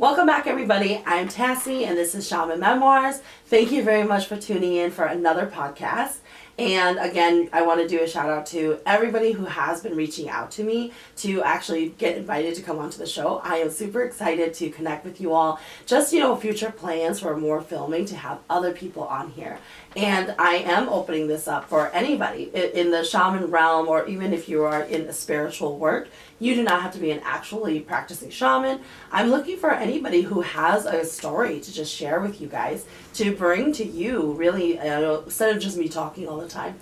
Welcome back, everybody. I'm Tassie, and this is Shaman Memoirs. Thank you very much for tuning in for another podcast. And again, I want to do a shout out to everybody who has been reaching out to me to actually get invited to come onto the show. I am super excited to connect with you all. Just, future plans for more filming to have other people on here. And I am opening this up for anybody in the shaman realm, or even if you are in a spiritual work. You do not have to be an actually practicing shaman. I'm looking for anybody who has a story to just share with you guys, to bring to you, really, instead of just me talking all the time.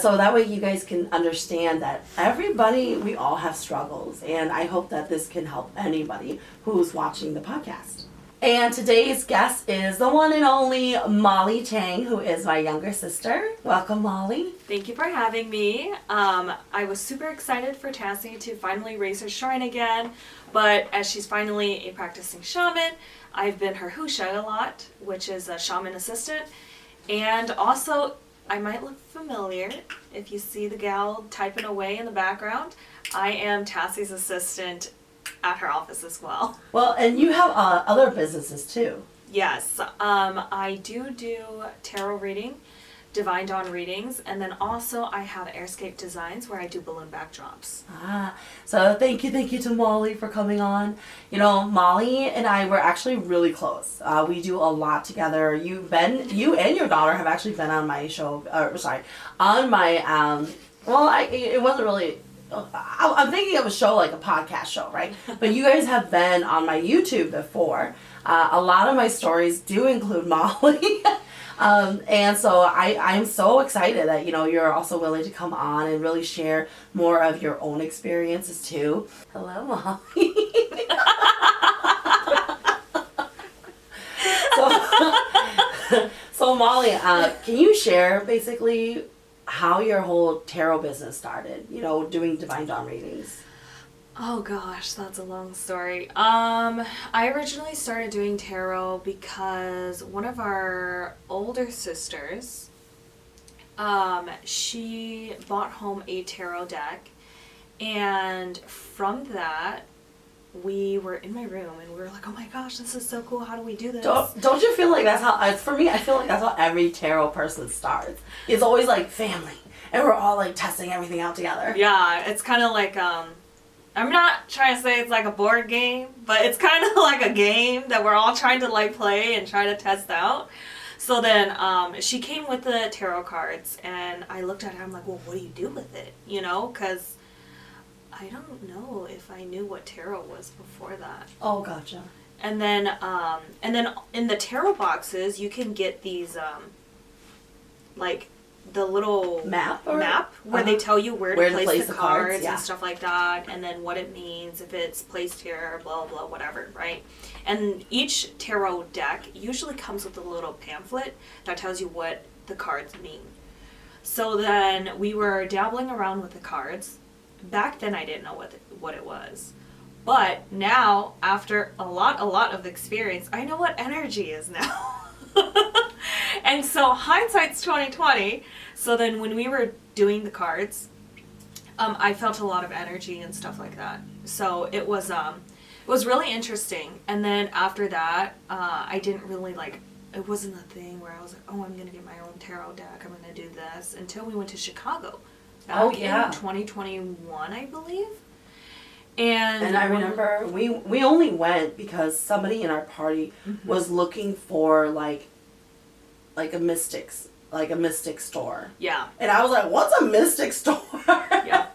So that way you guys can understand that everybody, we all have struggles. And I hope that this can help anybody who's watching the podcast. And today's guest is the one and only Molly Chang, who is my younger sister. Welcome, Molly. Thank you for having me. I was super excited for Tassie to finally raise her shrine again, but as she's finally a practicing shaman, I've been her Hwj a lot, which is a Shaman Assistant, and also I might look familiar if you see the gal typing away in the background. I am Tassie's assistant at her office as well. Well, and you have other businesses too. Yes, I do tarot reading, Divine Dawn readings, and then also I have Airscape Designs where I do balloon backdrops. So thank you to Molly for coming on. Molly and I were actually really close. We do a lot together. You and your daughter have actually been on my show, on my, it wasn't really, I'm thinking of a show like a podcast show, right? But you guys have been on my YouTube before. A lot of my stories do include Molly. And so I'm so excited that, you're also willing to come on and really share more of your own experiences too. Hello, Molly. So Molly, can you share basically how your whole tarot business started, doing Divine Dawn readings? Oh gosh, that's a long story. I originally started doing tarot because one of our older sisters, she bought home a tarot deck, and from that, we were in my room and we were like, oh my gosh, this is so cool, how do we do this? Don't you feel like that's how, for me, I feel like that's how every tarot person starts. It's always like family, and we're all like testing everything out together. Yeah, it's kind of like, I'm not trying to say it's like a board game, but it's kind of like a game that we're all trying to like play and try to test out. So then she came with the tarot cards, and I looked at her, I'm like, well, what do you do with it? Because I don't know if I knew what tarot was before that. Oh, gotcha. And then in the tarot boxes, you can get these, like, the little map where they tell you where to place the cards and stuff like that, and then what it means, if it's placed here, blah, blah, whatever, right? And each tarot deck usually comes with a little pamphlet that tells you what the cards mean. So then we were dabbling around with the cards. Back then I didn't know what it was. But now, after a lot of experience, I know what energy is now. And so hindsight's 20/20. So then when we were doing the cards, I felt a lot of energy and stuff like that. So it was really interesting. And then after that, I didn't really it wasn't a thing where I was like, oh, I'm going to get my own tarot deck, I'm going to do this, until we went to Chicago. Back in 2021, I believe. And I remember we only went because somebody in our party was looking for like a mystic store. Yeah. And I was like, what's a mystic store? Yeah.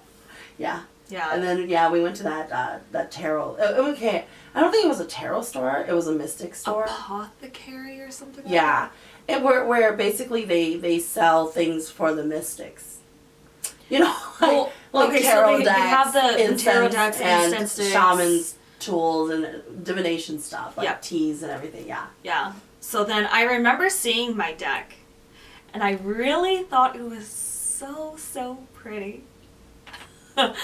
Yeah. Yeah. And then we went to that tarot. Okay, I don't think it was a tarot store. It was a mystic store. Apothecary or something. Yeah. And where basically they sell things for the mystics. Tarot decks, they have the tarot decks, and incense sticks, shamans tools, and divination stuff, like teas and everything. Yeah. Yeah. So then I remember seeing my deck, and I really thought it was so pretty. And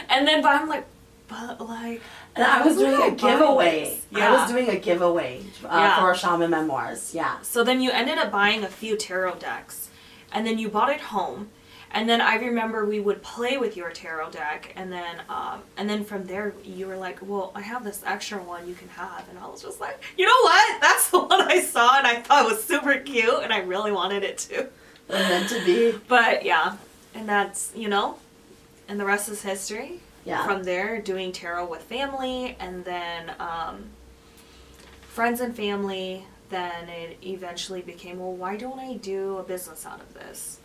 then, but I'm like, and I was doing a giveaway. Yeah. I was doing a giveaway for Shaman Memoirs. Yeah. So then you ended up buying a few tarot decks, and then you bought it home. And then I remember we would play with your tarot deck, and then from there you were like, well, I have this extra one you can have. And I was just like, you know what? That's the one I saw and I thought was super cute and I really wanted it too. Meant to be. But yeah, and that's, and the rest is history. Yeah. From there, doing tarot with family, and then friends and family. Then it eventually became, well, why don't I do a business out of this?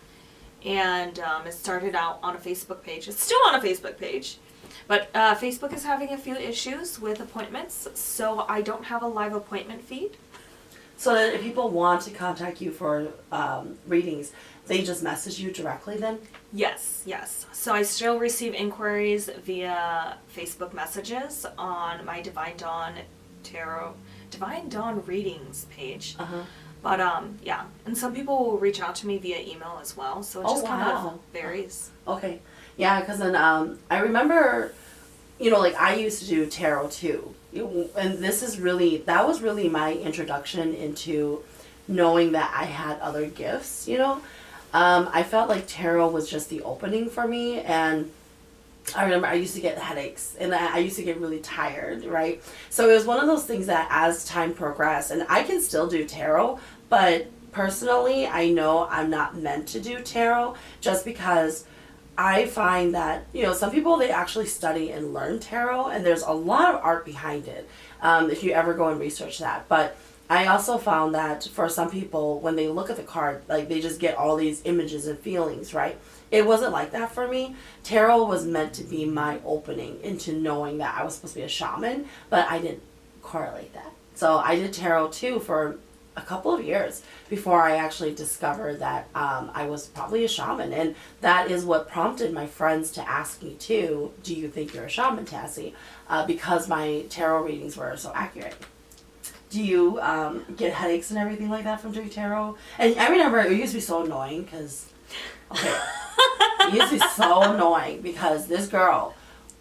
And it started out on a Facebook page. It's still on a Facebook page. But Facebook is having a few issues with appointments, so I don't have a live appointment feed. So that if people want to contact you for readings, they just message you directly then? Yes. So I still receive inquiries via Facebook messages on my Divine Dawn readings page. Uh-huh. But yeah, and some people will reach out to me via email as well, so it just kind of varies. Okay. Yeah, because then I remember, like I used to do tarot too. And that was really my introduction into knowing that I had other gifts, I felt like tarot was just the opening for me, and I remember I used to get headaches and I used to get really tired, right? So it was one of those things that as time progressed, and I can still do tarot, but personally I know I'm not meant to do tarot just because I find that, some people, they actually study and learn tarot, and there's a lot of art behind it, if you ever go and research that. But I also found that for some people, when they look at the card, like they just get all these images and feelings, right? It wasn't like that for me. Tarot was meant to be my opening into knowing that I was supposed to be a shaman, but I didn't correlate that. So I did tarot too for a couple of years before I actually discovered that I was probably a shaman. And that is what prompted my friends to ask me too, do you think you're a shaman, Tassie? Because my tarot readings were so accurate. Do you get headaches and everything like that from doing tarot? And I remember it used to be so annoying because, it used to be so annoying because this girl,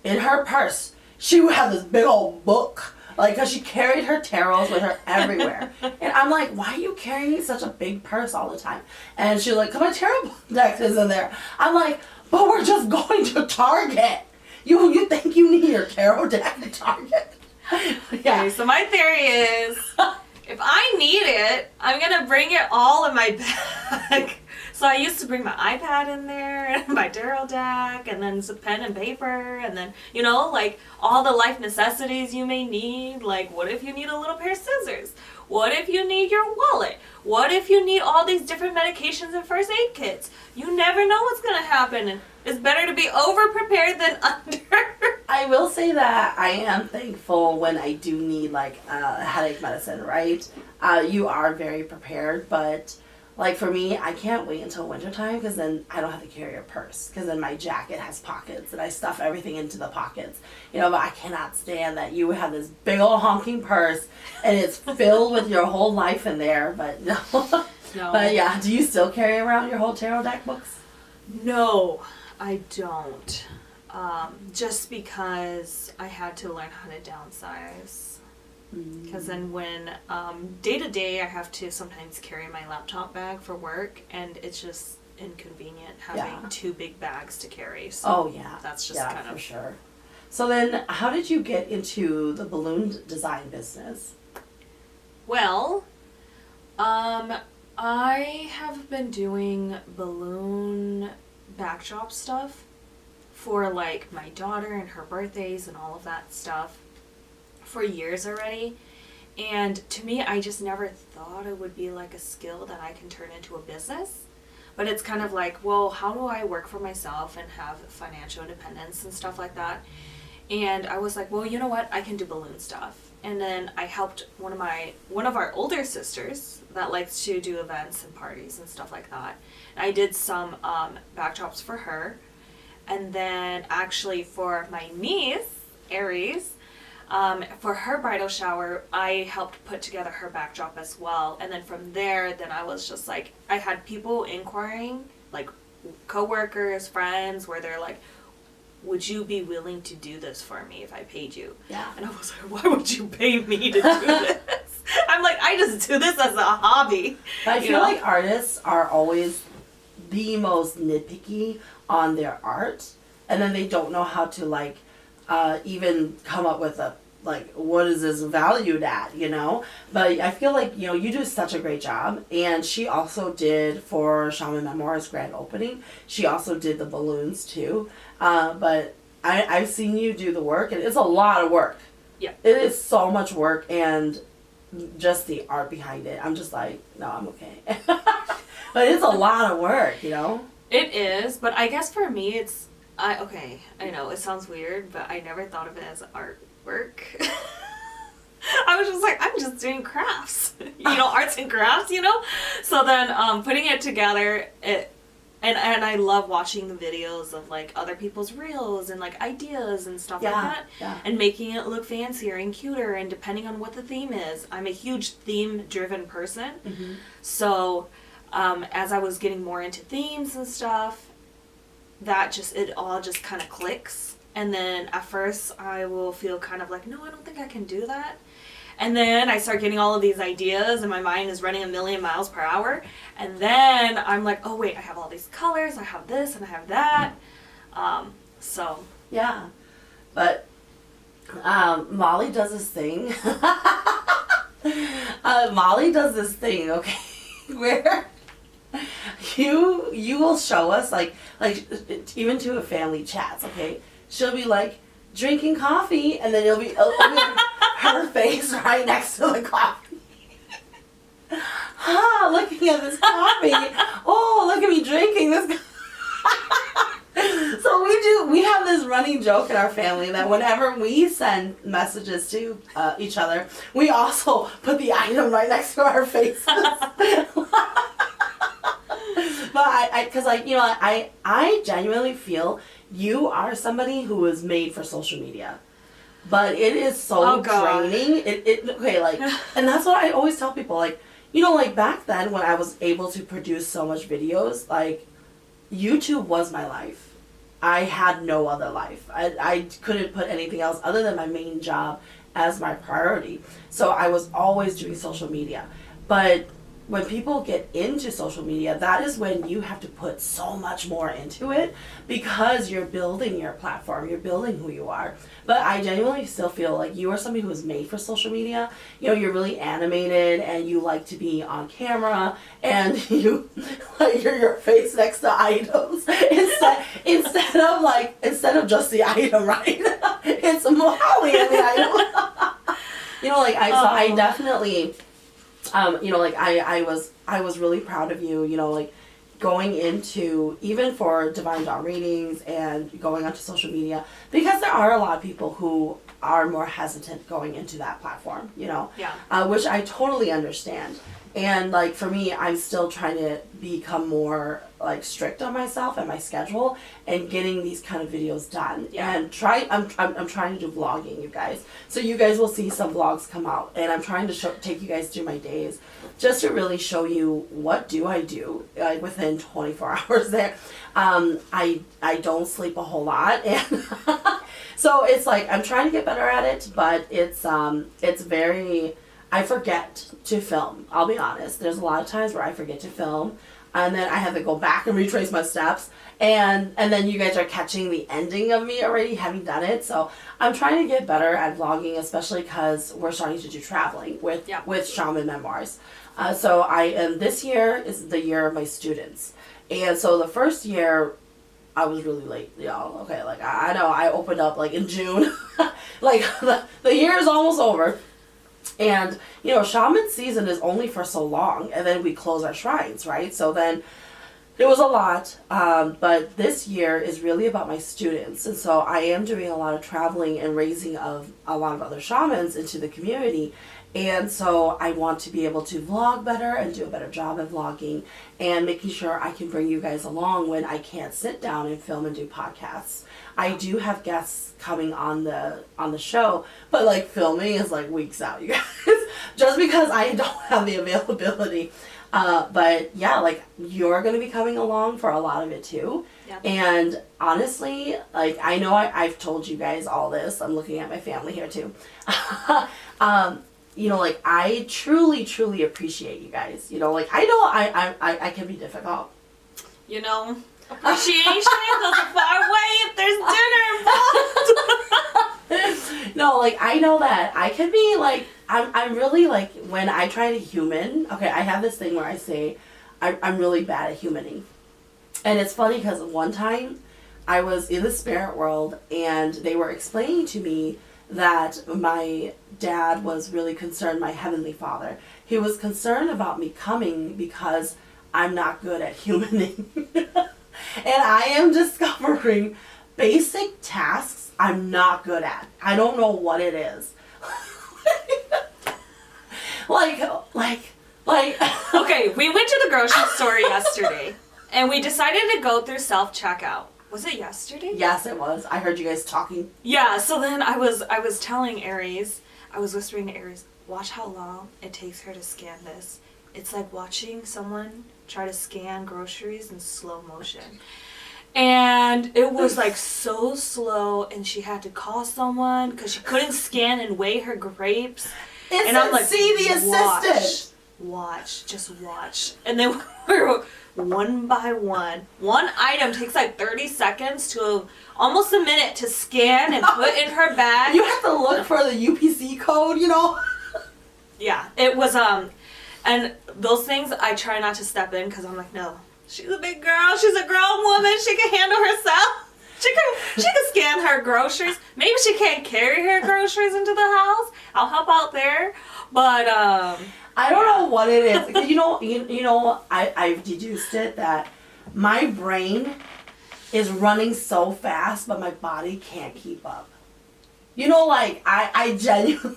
in her purse, she would have this big old book. Because she carried her tarots with her everywhere. And I'm like, why are you carrying such a big purse all the time? And she's like, my tarot deck is in there. I'm like, but we're just going to Target. You think you need your tarot deck at Target? Yeah. Okay, so my theory is, if I need it, I'm going to bring it all in my bag. So I used to bring my iPad in there, and my tarot deck, and then some pen and paper, and then, all the life necessities you may need. Like, what if you need a little pair of scissors? What if you need your wallet? What if you need all these different medications and first aid kits? You never know what's going to happen, and it's better to be over-prepared than under. I will say that I am thankful when I do need, headache medicine, right? You are very prepared, but... for me, I can't wait until wintertime because then I don't have to carry a purse because then my jacket has pockets and I stuff everything into the pockets. But I cannot stand that you have this big old honking purse and it's filled with your whole life in there. But no. But yeah, do you still carry around your whole tarot deck books? No, I don't. Just because I had to learn how to downsize. Because then when day to day I have to sometimes carry my laptop bag for work, and it's just inconvenient having two big bags to carry. So that's just kind of... for sure. So then how did you get into the balloon design business? Well, I have been doing balloon backdrop stuff for my daughter and her birthdays and all of that stuff for years already, and to me I just never thought it would be a skill that I can turn into a business. But it's kind of well, how do I work for myself and have financial independence and stuff like that? And I was like, well, you know what, I can do balloon stuff. And then I helped one of our older sisters that likes to do events and parties and stuff like that. And I did some backdrops for her, and then actually for my niece Aries, for her bridal shower, I helped put together her backdrop as well. And then from there, I was just I had people inquiring, coworkers, friends, where they're like, would you be willing to do this for me if I paid you? Yeah. And I was like, why would you pay me to do this? I'm like, I just do this as a hobby. But I feel like artists are always the most nitpicky on their art, and then they don't know how to like even come up with a like what is this valued at, you know? But I feel like, you know, you do such a great job. And she also did for Shaman Memoirs grand opening. She also did the balloons too. But I've seen you do the work, and it's a lot of work. Yeah. It is so much work, and just the art behind it. I'm just like, no, I'm okay. But it's a lot of work, you know? It is, but I guess for me I know it sounds weird, but I never thought of it as artwork. I was just like, I'm just doing crafts, you know, arts and crafts, you know? So then putting it together, and I love watching the videos of like other people's reels and like ideas and stuff like that, and making it look fancier and cuter, and depending on what the theme is. I'm a huge theme driven person. Mm-hmm. So as I was getting more into themes and stuff, it all just kind of clicks. And then at first I will feel kind of like, no, I don't think I can do that. And then I start getting all of these ideas, and my mind is running 1,000,000 miles per hour. And then I'm like, oh wait, I have all these colors, I have this and I have that. So. Yeah. But Molly does this thing. Molly does this thing, okay, where you will show us like even to a family chats, okay? She'll be like drinking coffee, and then it'll be her face right next to the coffee. Looking at this coffee. Oh, look at me drinking this. So we have this running joke in our family that whenever we send messages to each other, we also put the item right next to our faces. But I genuinely feel you are somebody who is made for social media. But it is so draining. And that's what I always tell people, like, you know, like back then when I was able to produce so much videos, like YouTube was my life. I had no other life. I couldn't put anything else other than my main job as my priority. So I was always doing social media. But when people get into social media, that is when you have to put so much more into it, because you're building your platform, you're building who you are. But I genuinely still feel like you are somebody who is made for social media. You know, you're really animated, and you like to be on camera, and you like your face next to items instead of just the item, right? It's Molly and the item. You know, like I definitely. You know, like I was really proud of you, you know, like going into, even for Divine Dawn readings and going onto social media, because there are a lot of people who are more hesitant going into that platform, you know, which I totally understand. And like for me, I'm still trying to become more like strict on myself and my schedule and getting these kind of videos done. And I'm trying to do vlogging, you guys. So you guys will see some vlogs come out, and I'm trying to take you guys through my days just to really show you what do I do like within 24 hours there. I don't sleep a whole lot, and so it's like I'm trying to get better at it, but it's very, I forget to film. I'll be honest. There's a lot of times where I forget to film, and then I have to go back and retrace my steps, and then you guys are catching the ending of me already having done it. So I'm trying to get better at vlogging, especially because we're starting to do traveling with Shaman Memoirs. So this year is the year of my students, and so the first year I was really late, y'all. Okay, like I know I opened up like in June, like the year is almost over. And, you know, shaman season is only for so long, and then we close our shrines, right? So then it was a lot, but this year is really about my students. And so I am doing a lot of traveling and raising of a lot of other shamans into the community. And so I want to be able to vlog better and do a better job at vlogging and making sure I can bring you guys along when I can't sit down and film and do podcasts. I do have guests coming on the show, but like filming is like weeks out, you guys, just because I don't have the availability. But yeah, like you're going to be coming along for a lot of it too. Yeah. And honestly, like I know I've told you guys all this. I'm looking at my family here too. You know, like I truly, truly appreciate you guys. You know, like I know I can be difficult. you know, appreciation goes a far way if there's dinner involved. No, like, I know that I can be, like, I'm really, like, when I try to human, okay, I have this thing where I say I'm really bad at humaning. And it's funny because one time I was in the spirit world and they were explaining to me that my dad was really concerned, my heavenly father. He was concerned about me coming because I'm not good at humaning. And I am discovering basic tasks I'm not good at. I don't know what it is. like. Okay, we went to the grocery store yesterday, and we decided to go through self-checkout. Was it yesterday? Yes, it was. I heard you guys talking. Yeah, so then I was telling Aries, I was whispering to Aries, watch how long it takes her to scan this. It's like watching someone try to scan groceries in slow motion. And it was like so slow, and she had to call someone because she couldn't scan and weigh her grapes. And I'm like, see the assistant. Just watch. And then we're one by one. One item takes like 30 seconds to almost a minute to scan and put in her bag. You have to look for the UPC code, you know? Yeah, it was, and those things I try not to step in because I'm like, no, she's a big girl, she's a grown woman, she can handle herself. She can scan her groceries. Maybe she can't carry her groceries into the house. I'll help out there. But I don't know what it is. You know, I've deduced it that my brain is running so fast, but my body can't keep up. You know, like I genuinely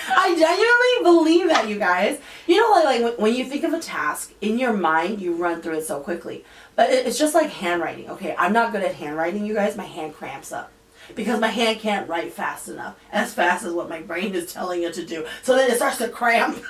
I genuinely believe that, you guys. You know, like when you think of a task, in your mind, you run through it so quickly. But it's just like handwriting. Okay, I'm not good at handwriting, you guys. My hand cramps up. Because my hand can't write fast enough. As fast as what my brain is telling it to do. So then it starts to cramp.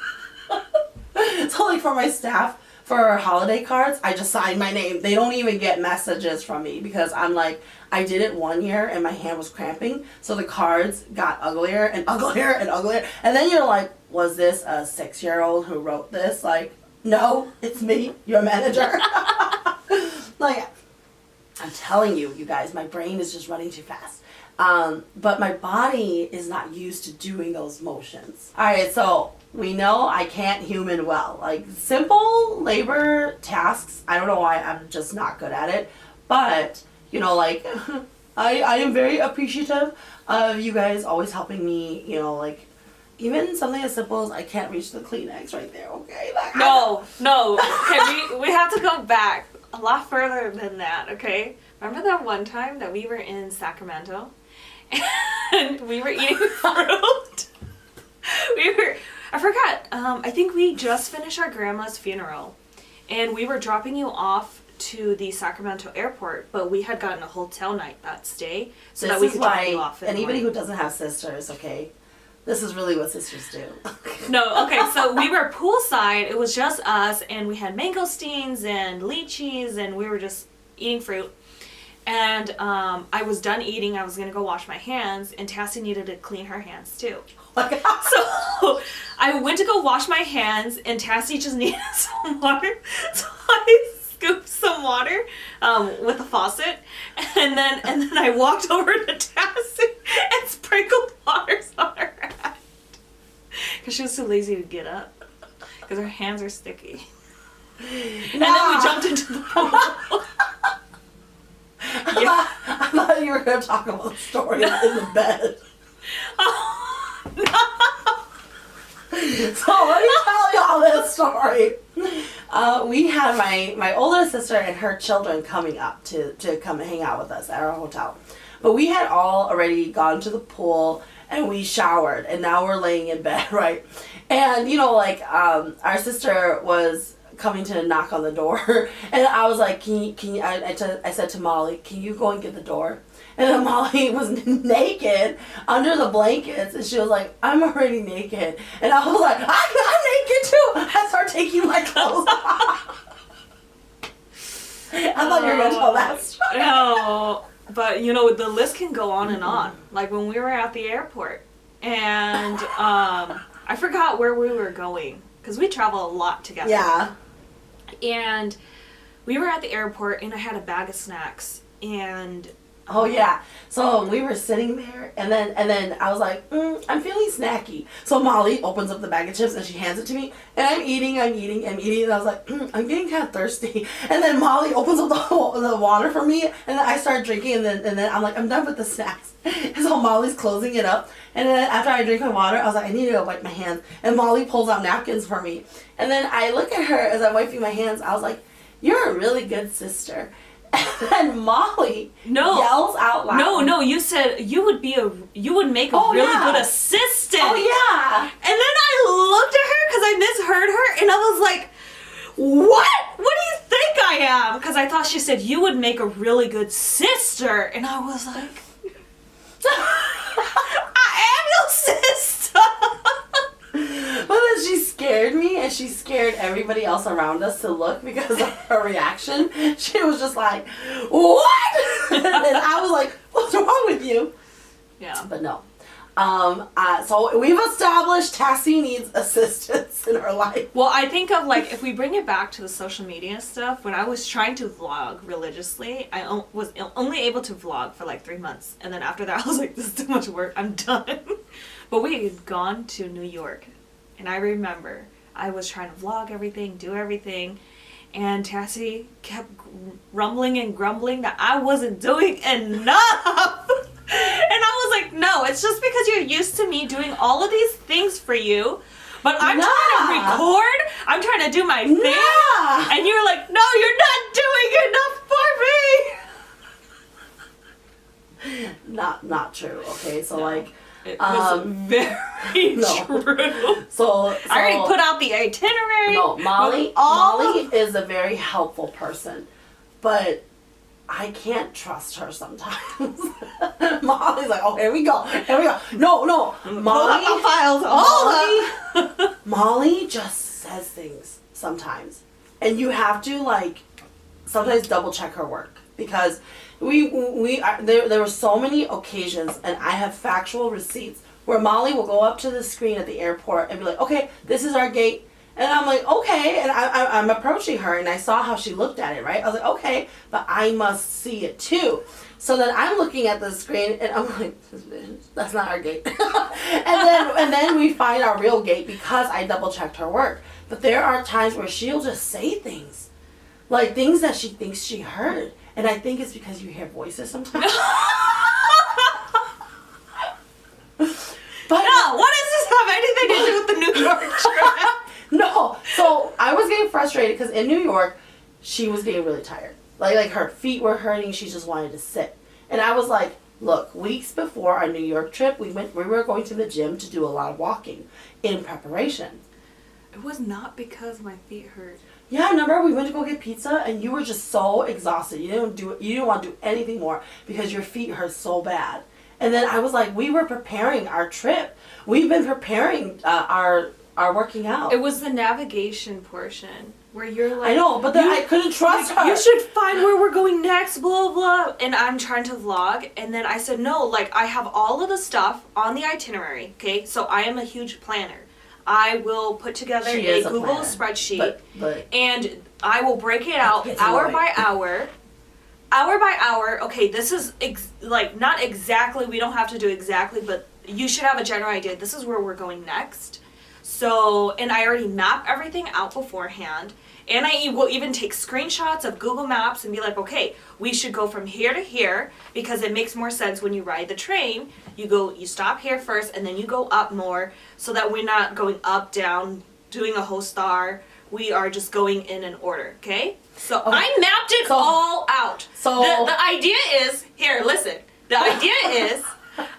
So like for my staff, for holiday cards, I just sign my name. They don't even get messages from me. Because I'm like, I did it one year and my hand was cramping. So the cards got uglier and uglier and uglier. And then you're like, was this a 6-year-old who wrote this? Like, no, it's me, your manager. Like, I'm telling you, you guys, my brain is just running too fast. But my body is not used to doing those motions. Alright, so we know I can't human well. Like, simple labor tasks, I don't know why, I'm just not good at it. But, you know, like, I am very appreciative of you guys always helping me, you know, like, even something as simple as I can't reach the Kleenex right there, okay? Like, no. Okay, we have to go back a lot further than that, okay? Remember that one time that we were in Sacramento and we were eating fruit? I forgot, I think we just finished our grandma's funeral and we were dropping you off to the Sacramento airport, but we had gotten a hotel night that stay so that we could drop you off. Anybody who doesn't have sisters, okay? This is really what sisters do. No, okay, so we were poolside, it was just us, and we had mangosteens and lychees, and we were just eating fruit. And I was done eating, I was going to go wash my hands, and Tassie needed to clean her hands too. So I went to go wash my hands, and Tassie just needed some water, so I scooped some water with a faucet, and then I walked over to Tassie and sprinkled water on her hand. Because she was too lazy to get up. Because her hands are sticky. And then we jumped into the pool. I thought you were going to talk about the story in the bed. Oh, no. So let me tell y'all this story. We had my older sister and her children coming up to come and hang out with us at our hotel. But we had all already gone to the pool and we showered and now we're laying in bed, right? And you know, like our sister was coming to knock on the door and I was like, can you I said to Molly, can you go and get the door? And then Molly was naked under the blankets and she was like, I'm already naked. And I was like, I'm naked too. I started taking my clothes off. I thought you were going to tell that story. No, but you know, the list can go on and on. Like when we were at the airport and I forgot where we were going because we travel a lot together. Yeah. And we were at the airport, and I had a bag of snacks, and... Oh, yeah. So we were sitting there, and then I was like, I'm feeling snacky. So Molly opens up the bag of chips, and she hands it to me, and I'm eating, and I was like, I'm getting kind of thirsty. And then Molly opens up the water for me, and then I start drinking, and then I'm like, I'm done with the snacks. And so Molly's closing it up, and then after I drink my water, I was like, I need to go wipe my hands. And Molly pulls out napkins for me. And then I look at her as I'm wiping my hands, I was like, you're a really good sister. And Molly yells out loud. No, you said you would make a really good assistant. Oh, yeah. And then I looked at her because I misheard her, and I was like, what? What do you think I am? Because I thought she said you would make a really good sister. And I was like, I am your sister. But then she scared me, and she scared everybody else around us to look because of her reaction. She was just like, what? And I was like, what's wrong with you? Yeah. But no. So we've established Tassie needs assistance in her life. Well, I think of, like, if we bring it back to the social media stuff, when I was trying to vlog religiously, I was only able to vlog for like 3 months. And then after that, I was like, this is too much work. I'm done. But we had gone to New York, and I remember I was trying to vlog everything, do everything, and Tassie kept rumbling and grumbling that I wasn't doing enough. And I was like, no, it's just because you're used to me doing all of these things for you, but I'm trying to record, I'm trying to do my thing, and you're like, no, you're not doing enough for me. Not true, okay? So, like... It was very true. So I already put out the itinerary. No, Molly is a very helpful person, but I can't trust her sometimes. Molly's like, oh, here we go. No, Molly. Pull out the files. Molly just says things sometimes, and you have to like sometimes double check her work because. There were so many occasions, and I have factual receipts where Molly will go up to the screen at the airport and be like, okay, this is our gate. And I'm like, okay. And I'm approaching her, and I saw how she looked at it, right? I was like, okay, but I must see it too. So then I'm looking at the screen, and I'm like, that's not our gate. and then we find our real gate because I double checked her work. But there are times where she'll just say things, like things that she thinks she heard. And I think it's because you hear voices sometimes. But no, what does this have anything to do with the New York trip? No. So I was getting frustrated because in New York, she was getting really tired. Like her feet were hurting. She just wanted to sit. And I was like, look, weeks before our New York trip, we were going to the gym to do a lot of walking in preparation. It was not because my feet hurt. Yeah, remember we went to go get pizza and you were just so exhausted. You didn't want to do anything more because your feet hurt so bad. And then I was like, we were preparing our trip. We've been preparing our working out. It was the navigation portion where you're like, I know, but then I couldn't trust her. You should find where we're going next, blah, blah. And I'm trying to vlog. And then I said, no, like I have all of the stuff on the itinerary. Okay, so I am a huge planner. I will put together a Google spreadsheet, but and I will break it out hour by hour. Okay, this is not exactly, we don't have to do exactly, but you should have a general idea. This is where we're going next. So, and I already map everything out beforehand. And I will even take screenshots of Google Maps and be like, okay, we should go from here to here because it makes more sense when you ride the train. You stop here first and then you go up more so that we're not going up, down, doing a whole star. We are just going in an order, okay? So okay. I mapped it all out. So the idea is, here, listen. The idea is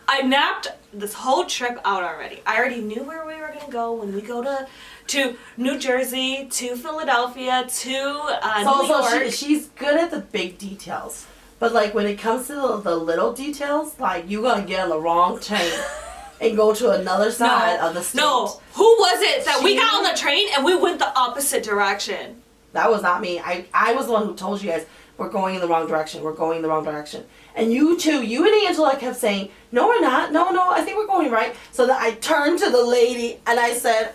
I mapped this whole trip out already. I already knew where we were going to go when we go to New Jersey, to Philadelphia, to New York. She's good at the big details. But, like, when it comes to the little details, like, you're going to get on the wrong train and go to another side of the state. No, who was it that we got on the train and we went the opposite direction? That was not me. I was the one who told you guys, we're going in the wrong direction. We're going in the wrong direction. And you two, you and Angela kept saying, no, we're not. No, I think we're going right. So then I turned to the lady and I said,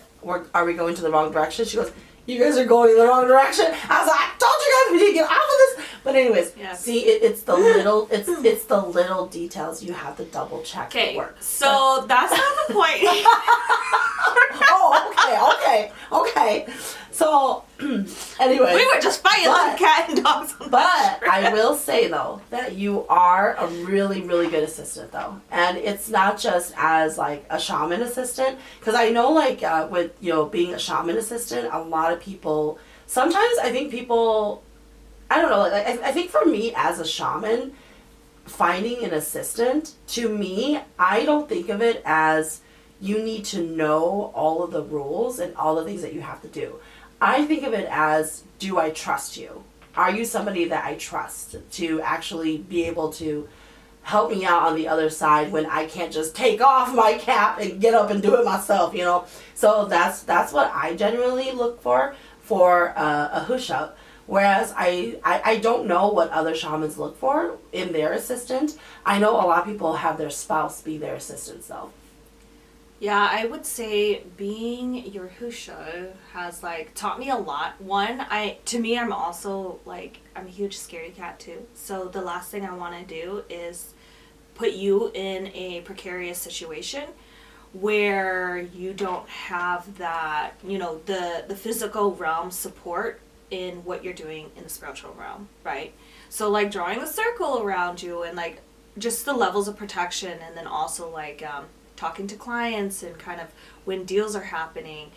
are we going to the wrong direction? She goes, you guys are going in the wrong direction. I was like, I told you guys we need to get off of this. But anyways, see, it's the little, it's the little details you have to double check. Okay, so that's not the point. Okay. So, anyway. We were just fighting like cat and dogs. But I will say, though, that you are a really, really good assistant, though. And it's not just as, like, a shaman assistant. Because I know, like, with, being a shaman assistant, a lot of people, sometimes I think people, I don't know, like, I think for me as a shaman, finding an assistant, to me, I don't think of it as you need to know all of the rules and all the things that you have to do. I think of it as, do I trust you? Are you somebody that I trust to actually be able to help me out on the other side when I can't just take off my cap and get up and do it myself, So that's what I genuinely look for a Hwj Sawb. Whereas I don't know what other shamans look for in their assistant. I know a lot of people have their spouse be their assistant, though. Yeah, I would say being your Hwj Sawb has taught me a lot. One, to me, I'm also I'm a huge scaredy cat too. So the last thing I want to do is put you in a precarious situation where you don't have that, the physical realm support in what you're doing in the spiritual realm, right? So drawing a circle around you and just the levels of protection, and then also talking to clients and kind of when deals are happening,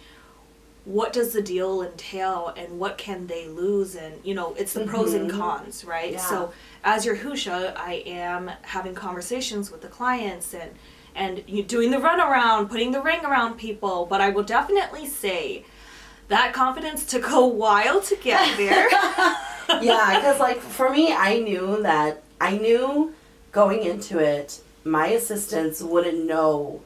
what does the deal entail and what can they lose, and it's the pros and cons, right? Yeah. So as your Hwj Sawb, I am having conversations with the clients and you doing the runaround, putting the ring around people, but I will definitely say that confidence took a while to get there. Yeah, because for me, I knew going into it, my assistants wouldn't know,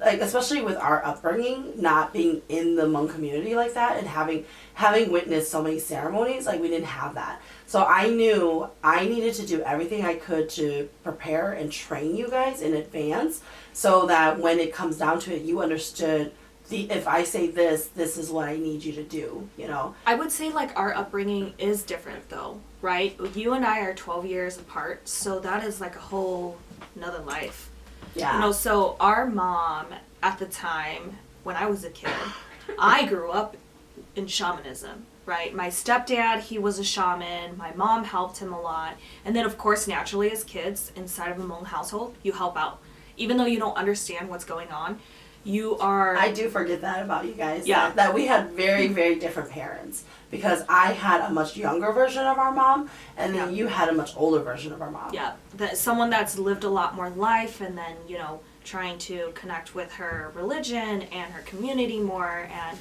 especially with our upbringing, not being in the Hmong community like that, and having witnessed so many ceremonies, we didn't have that. So I knew I needed to do everything I could to prepare and train you guys in advance, so that when it comes down to it, you understood if I say this is what I need you to do, I would say our upbringing is different though, right? You and I are 12 years apart, so that is a whole another life. Yeah. So our mom at the time when I was a kid, I grew up in shamanism, right? My stepdad, he was a shaman. My mom helped him a lot. And then of course, naturally as kids inside of a Hmong household, you help out. Even though you don't understand what's going on, you are... I do forget that about you guys. Yeah. That we had very, very different parents. Because I had a much younger version of our mom, and then you had a much older version of our mom. Yeah. Someone that's lived a lot more life, and then, trying to connect with her religion and her community more. And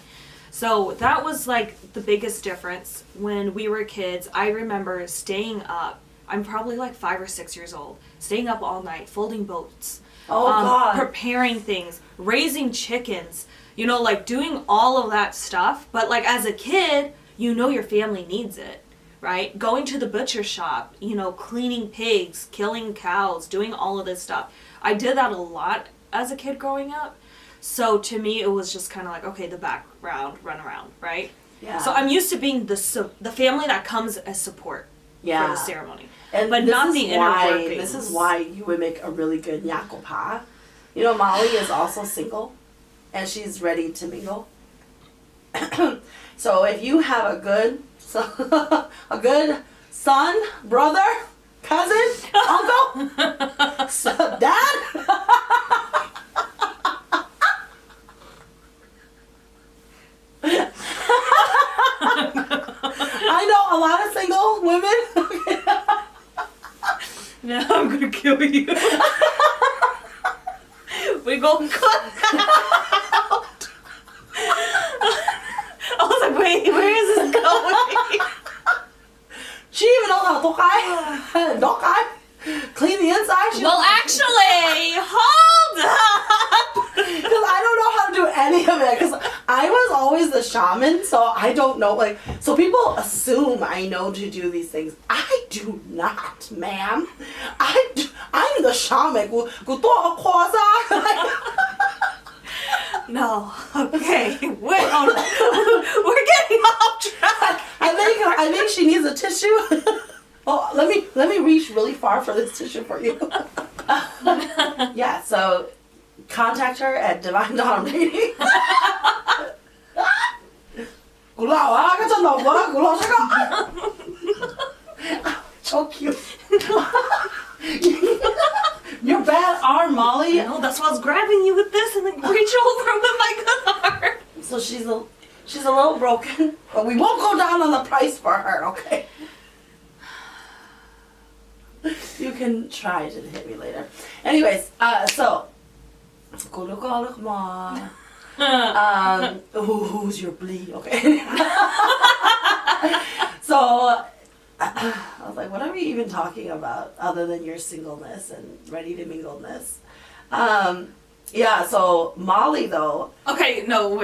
so that was the biggest difference. When we were kids, I remember staying up. I'm probably 5 or 6 years old. Staying up all night, folding boats. God. Preparing things, raising chickens, doing all of that stuff. But as a kid, your family needs it, right? Going to the butcher shop, cleaning pigs, killing cows, doing all of this stuff. I did that a lot as a kid growing up. So to me, it was just kind of okay, the background, run around, right? Yeah. So I'm used to being the family that comes as support for the ceremony. But not the inner workings. This is why you would make a really good nyako pa. Molly is also single, and she's ready to mingle. So if you have a good son, brother, cousin, uncle, dad. I know a lot of single women. Now I'm gonna kill you. We go cut out. I was like, wait, where is this going? She even knows how to clean the inside. Well, actually, hold up. Because I don't know how to do any of it. Because I was always the shaman, so I don't know. So people assume I know to do these things. I do not, ma'am. I'm the shaman. No. Okay. We're getting mouth dry. I think she needs a tissue. Oh, let me reach really far for this tissue for you. Yeah, so contact her at Divine Dawn Reading. So cute. Your bad arm, Molly. No, that's why I was grabbing you with this and then reach over with my good arm. So she's a little broken, but we won't go down on the price for her, okay? You can try to hit me later. Anyways, so who's your bleed? Okay. So I was like, what are we even talking about other than your singleness and ready to mingleness? Yeah, so Molly though. Okay, no.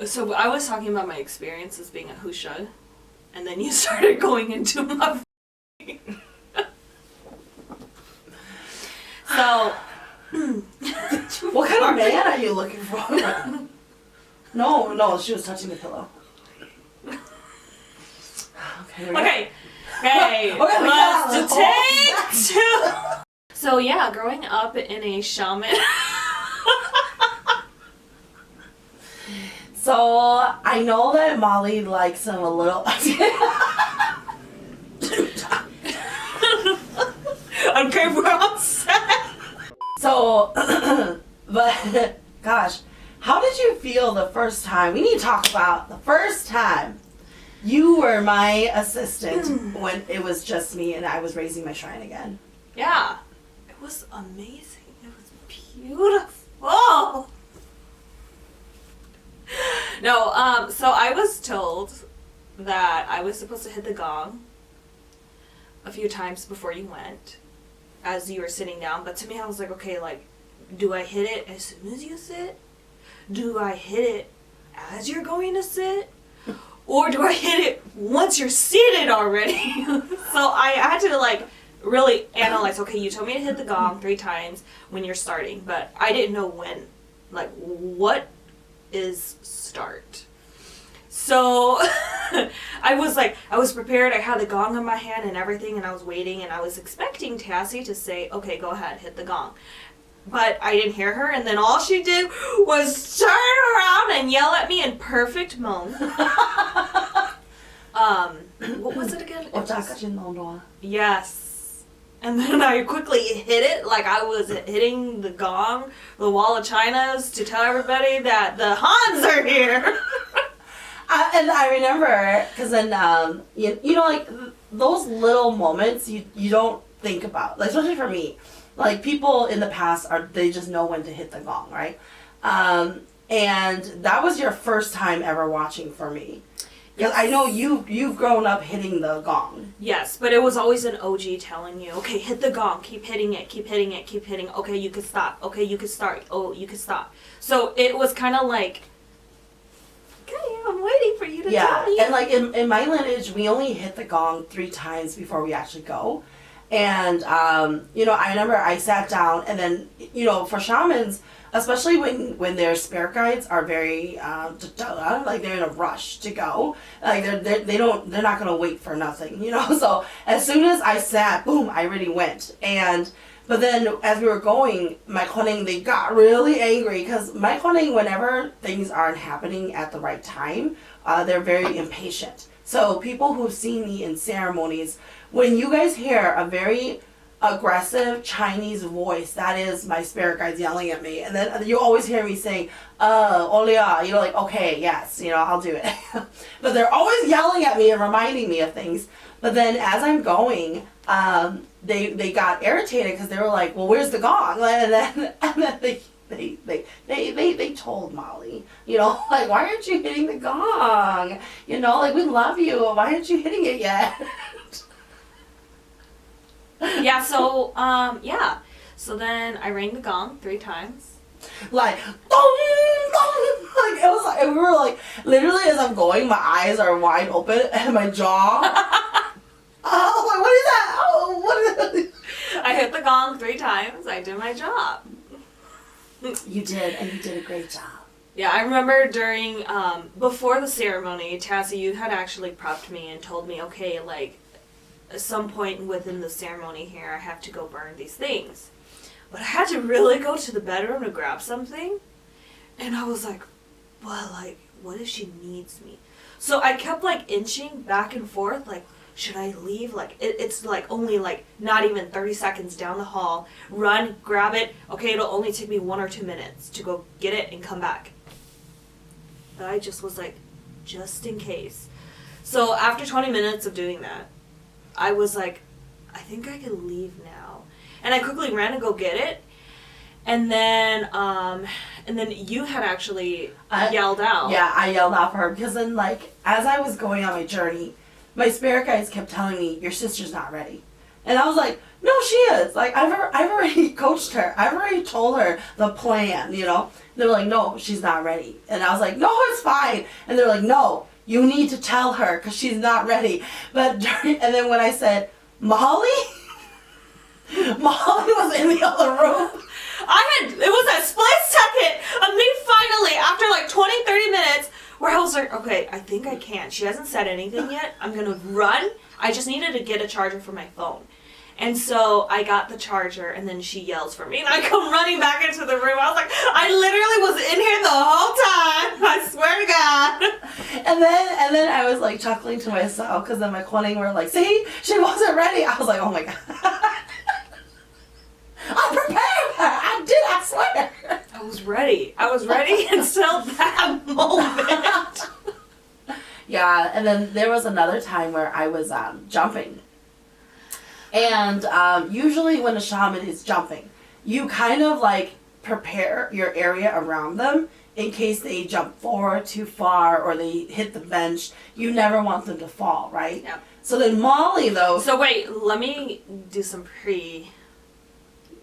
So I was talking about my experiences being a Hwj, and then you started going into my. So. What kind of man are you looking for? No, she was touching the pillow. Okay, let's take two. So yeah, growing up in a shaman. So I know that Molly likes him a little. Okay, we're all set. So, but gosh, how did you feel the first time? We need to talk about the first time you were my assistant when it was just me and I was raising my shrine again. Yeah, it was amazing. It was beautiful. No, so I was told that I was supposed to hit the gong a few times before you went, as you were sitting down. But to me, I was like, okay, like, do I hit it as soon as you sit? Do I hit it as you're going to sit? Or do I hit it once you're seated already? So I had to, like, really analyze, okay, you told me to hit the gong 3 times when you're starting, but I didn't know when. Like, what is start? So I was prepared. I had the gong in my hand and everything, and I was waiting, and I was expecting Tassie to say, okay, go ahead, hit the gong. But I didn't hear her, and then all she did was turn around and yell at me in perfect moan. What was it again? Yes. And then I quickly hit it like I was hitting the gong, the wall of chinas, to tell everybody that the Hans are here. And I remember, because then, you know, like, those little moments you don't think about. Like, especially for me. Like, people in the past, they just know when to hit the gong, right? And that was your first time ever watching for me. Because I know you've grown up hitting the gong. Yes, but it was always an OG telling you, okay, hit the gong, keep hitting it, keep hitting it, keep hitting it. Okay, you can stop. Okay, you can start. Oh, you can stop. So it was kind of like, okay, I'm waiting for you to tell me. And like in my lineage, we only hit the gong 3 times before we actually go. And, you know, I remember I sat down and then, you know, for shamans, especially when their spirit guides are very, like they're in a rush to go, like they're not going to wait for nothing, you know? So as soon as I sat, boom, I already went. But then as we were going, my koning, they got really angry because my koning, whenever things aren't happening at the right time, they're very impatient. So people who've seen me in ceremonies, when you guys hear a very aggressive Chinese voice, that is my spirit guides yelling at me. And then you always hear me saying, Olia, you know, like, okay, yes, you know, I'll do it. But they're always yelling at me and reminding me of things. But then as I'm going, they got irritated because they were like, well, where's the gong? And then they told Molly, you know, like, why aren't you hitting the gong? You know, like, we love you. Why aren't you hitting it yet? Yeah, so, yeah. So then I rang the gong 3 times. Like, dong, dong. Like, it was like, we were like, literally as I'm going, my eyes are wide open and my jaw. Oh, like, what is that? Oh, what is that? I hit the gong 3 times. I did my job. You did, and you did a great job. Yeah, I remember during, before the ceremony, Tassie, you had actually prepped me and told me, okay, like, at some point within the ceremony here, I have to go burn these things. But I had to really go to the bedroom to grab something. And I was like, well, like, what if she needs me? So I kept, like, inching back and forth, like, should I leave? Like, it's, like, only, like, not even 30 seconds down the hall. Run, grab it. Okay, it'll only take me 1 or 2 minutes to go get it and come back. But I just was like, just in case. So after 20 minutes of doing that, I was like, I think I can leave now. And I quickly ran to go get it. And then you had actually yelled out. Yeah, I yelled out for her because then, like, as I was going on my journey, my spirit guides kept telling me, your sister's not ready. And I was like, no, she is. Like, I've already coached her. I've already told her the plan, you know. And they were like, no, she's not ready. And I was like, no, it's fine. And they're like, no, you need to tell her because she's not ready. And then when I said, Molly? Molly was in the other room. It was a split second of me finally, after like 20, 30 minutes, where I was like, okay, I think I can. She hasn't said anything yet. I'm going to run. I just needed to get a charger for my phone. And so I got the charger, and then she yells for me, and I come running back into the room. I was like, I literally was in here the whole time. I swear to God. And then I was like chuckling to myself, because then my quoting were like, see, she wasn't ready. I was like, oh my God. I prepared her. I swear. I was ready until that moment. Yeah, and then there was another time where I was jumping. And usually when a shaman is jumping, you kind of like prepare your area around them in case they jump forward too far or they hit the bench. You never want them to fall, right? Yeah. So then Molly, though... So wait, let me do some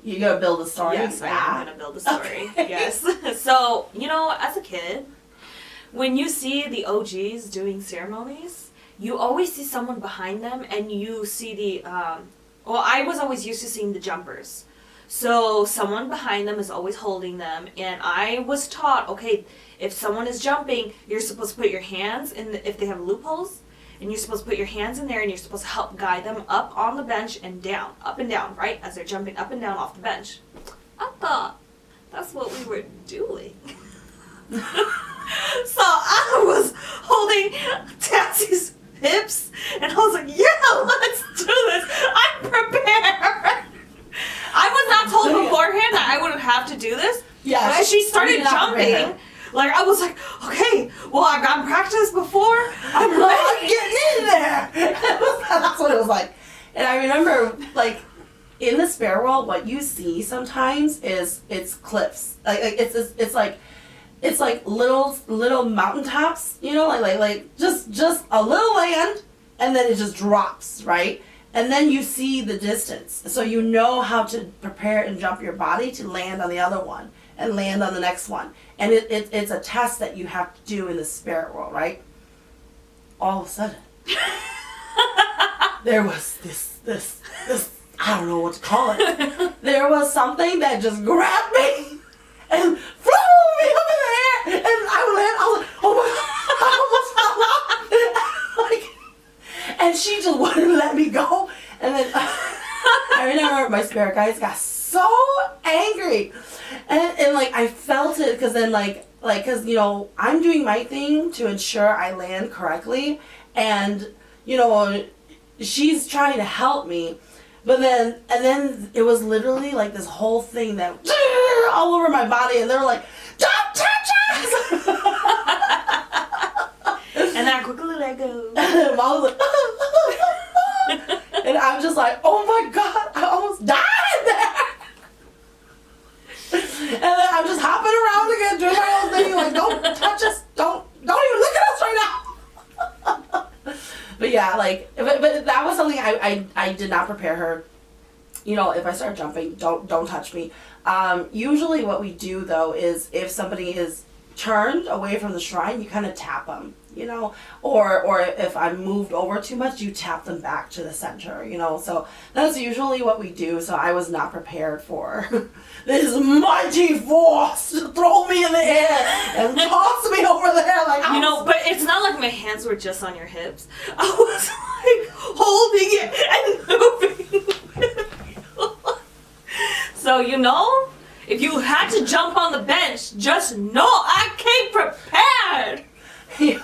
You gonna build a story? Yes, I am gonna build a story. Okay. Yes. So, you know, as a kid, when you see the OGs doing ceremonies, you always see someone behind them, and you see the, I was always used to seeing the jumpers. So someone behind them is always holding them, and I was taught, okay, if someone is jumping, you're supposed to put your hands in, if they have loopholes, and you're supposed to put your hands in there, and you're supposed to help guide them up on the bench and down, up and down, right? As they're jumping up and down off the bench. I thought that's what we were doing. So I was holding Tassie's hips, and I was like, yeah, let's do this. I'm prepared. I was not told beforehand that I would have to do this. Yeah. But as she started jumping, like, I was like, okay, well, I've gotten practice before. I'm getting in there. That's what it was like. And I remember, like, in the spirit world, what you see sometimes is it's cliffs. Like it's like little mountaintops, you know, like just a little land, and then it just drops, right? And then you see the distance, so you know how to prepare and jump your body to land on the other one and land on the next one. And it's a test that you have to do in the spirit world, right? All of a sudden, there was this I don't know what to call it. There was something that just grabbed me and flew me up in the air, and I was like, oh my God, I almost fell off. And she just wouldn't let me go. And then I remember my spirit guides got so angry, and like I felt it, because then like because you know I'm doing my thing to ensure I land correctly, and you know she's trying to help me, but then it was literally like this whole thing that all over my body, and they were like, don't touch us. And I quickly let go. And Mom was like, and I'm just like, oh my God, I almost died there. And then I'm just hopping around again, doing my own thing, like, don't touch us, don't even look at us right now. But yeah, like, but that was something I did not prepare her. You know, if I start jumping, don't touch me. Usually what we do though is if somebody is turned away from the shrine, you kind of tap them, you know, or if I'm moved over too much, you tap them back to the center, you know. So that's usually what we do. So I was not prepared for this mighty force to throw me in the air and toss me over there, like, you know. But it's not like my hands were just on your hips. I was like holding it and moving. So, you know, if you had to jump on the bench, just know I came prepared. Yeah.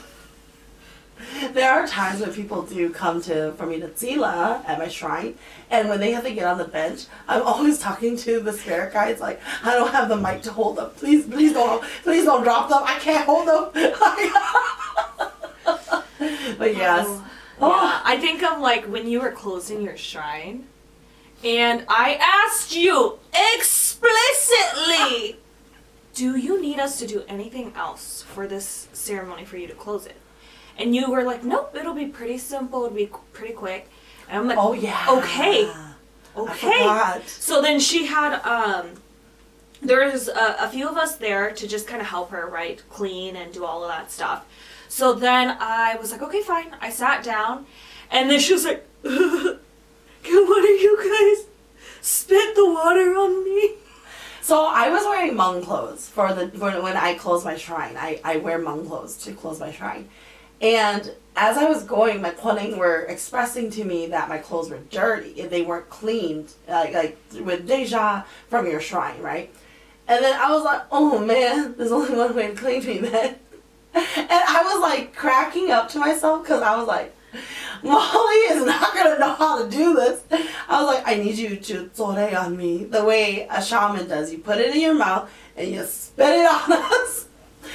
There are times when people do come for me to tsila at my shrine, and when they have to get on the bench, I'm always talking to the spirit guides, like, I don't have the mic to hold them. Please don't drop them. I can't hold them. But yes. Yeah, I think of like when you were closing your shrine, and I asked you explicitly, do you need us to do anything else for this ceremony for you to close it? And you were like, nope, it'll be pretty simple, it'll be pretty quick. And I'm like, oh yeah, okay. I forgot. So then she had, there's a few of us there to just kind of help her, right, clean and do all of that stuff. So then I was like, okay, fine. I sat down, and then she was like, can one of you guys spit the water on me? So I was wearing Hmong clothes for when I close my shrine. I wear Hmong clothes to close my shrine. And as I was going, my Kuning were expressing to me that my clothes were dirty. They weren't cleaned, like with deja from your shrine, right? And then I was like, oh man, there's only one way to clean me then. And I was like cracking up to myself because I was like, Molly is not going to know how to do this. I was like, I need you to zore on me the way a shaman does. You put it in your mouth and you spit it on us.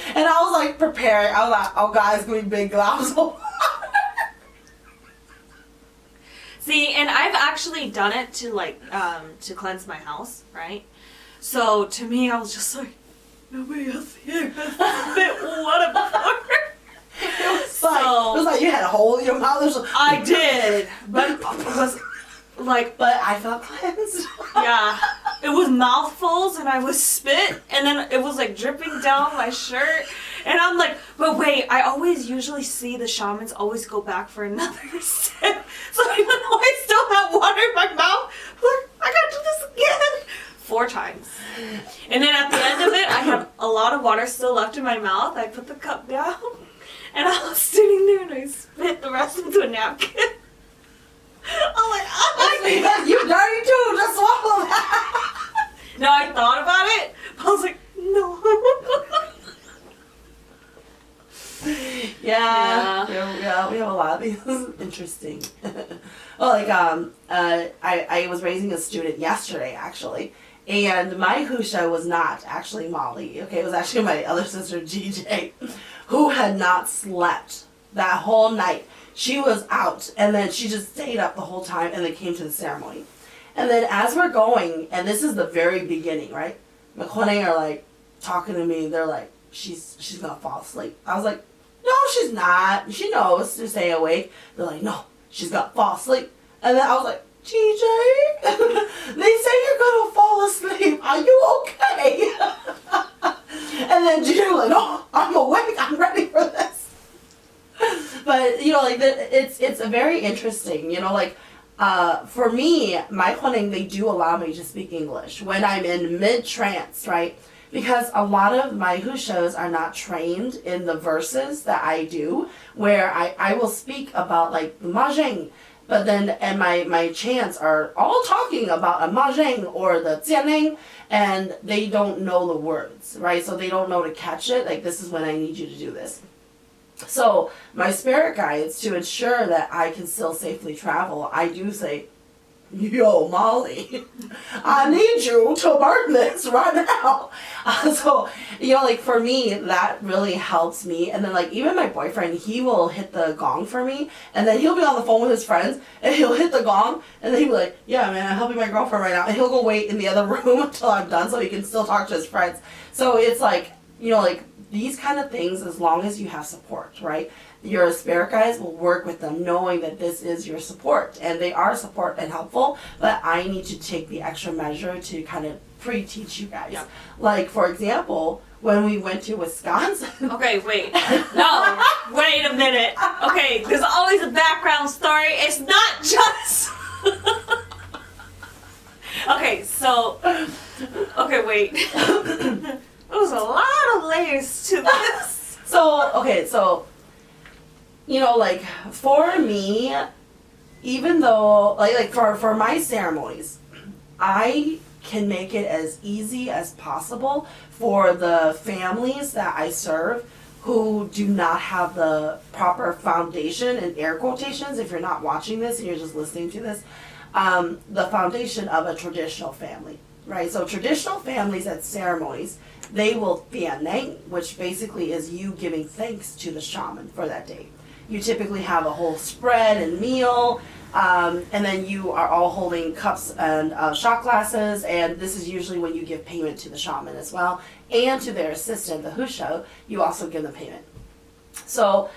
And I was like preparing. I was like, oh God, it's going to be big gloves. See, and I've actually done it to like, to cleanse my house, right? So to me, I was just like, nobody else here has spit water before. It was like you had a hole in your mouth. I did, but it was like, but I felt cleansed. Yeah, it was mouthfuls, and I was spit, and then it was like dripping down my shirt, and I'm like, but wait, I always usually see the shamans always go back for another sip, so even though I still have water in my mouth, look, I gotta do this again 4 times, and then at the end of it, I have a lot of water still left in my mouth. I put the cup down. And I was sitting there and I spit the rest into a napkin. I'm like, oh my God. You dirty too, just swallow that. No, I thought about it, but I was like, no. Yeah, we have a lot of these. This is interesting. Well, like, I was raising a student yesterday, actually. And my Hwj was not actually Molly, okay? It was actually my other sister, GJ, who had not slept that whole night. She was out, and then she just stayed up the whole time and then came to the ceremony. And then as we're going, and this is the very beginning, right? My Kuning are like talking to me. They're like, she's gonna fall asleep. I was like, no, she's not. She knows to stay awake. They're like, no, she's gonna fall asleep. And then I was like, GJ, they say you're gonna fall asleep. Are you okay? And then GJ was like, no, I'm awake. I'm ready for this. But you know, like it's a very interesting. You know, like for me, my Kuning, they do allow me to speak English when I'm in mid-trance, right? Because a lot of my Hwjs are not trained in the verses that I do, where I will speak about like the Mahjong. But then, and my chants are all talking about a Mahjong or the Jianning, and they don't know the words, right? So they don't know to catch it. Like, this is when I need you to do this. So my spirit guides, to ensure that I can still safely travel, I do say, yo, Molly, I need you to burn this right now. So, you know, like for me, that really helps me. And then like even my boyfriend, he will hit the gong for me, and then he'll be on the phone with his friends and he'll hit the gong, and then he'll be like, yeah, man, I'm helping my girlfriend right now. And he'll go wait in the other room until I'm done so he can still talk to his friends. So it's like, you know, like these kind of things, as long as you have support, right? Your spirit guides will work with them knowing that this is your support, and they are support and helpful, but I need to take the extra measure to kind of pre-teach you guys. Yeah. Like, for example, when we went to Wisconsin. Okay, wait. No, wait a minute. Okay, there's always a background story. It's not just... Okay, wait. There's a lot of layers to this. So, you know, like, for me, even though, like for my ceremonies, I can make it as easy as possible for the families that I serve who do not have the proper foundation, in air quotations, if you're not watching this and you're just listening to this, the foundation of a traditional family, right? So traditional families at ceremonies, they will fianeng, which basically is you giving thanks to the shaman for that day. You typically have a whole spread and meal, and then you are all holding cups and shot glasses, and this is usually when you give payment to the shaman as well, and to their assistant, the Hwj, you also give them payment. So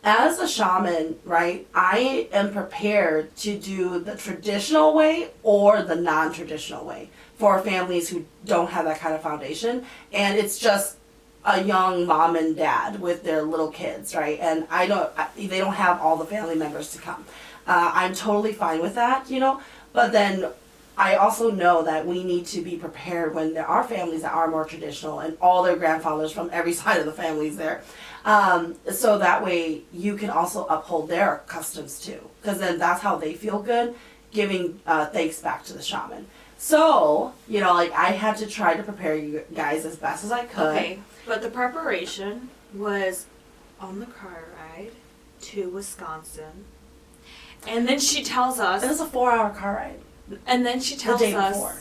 as a shaman, right, I am prepared to do the traditional way or the non-traditional way for families who don't have that kind of foundation, and it's just a young mom and dad with their little kids, right? And they don't have all the family members to come. I'm totally fine with that, you know, but then I also know that we need to be prepared when there are families that are more traditional and all their grandfathers from every side of the families there. So that way you can also uphold their customs too, because then that's how they feel good, giving thanks back to the shaman. So, you know, like, I had to try to prepare you guys as best as I could. Okay, but the preparation was on the car ride to Wisconsin. And then she tells us... It was a 4-hour car ride. And then she tells the day us... before.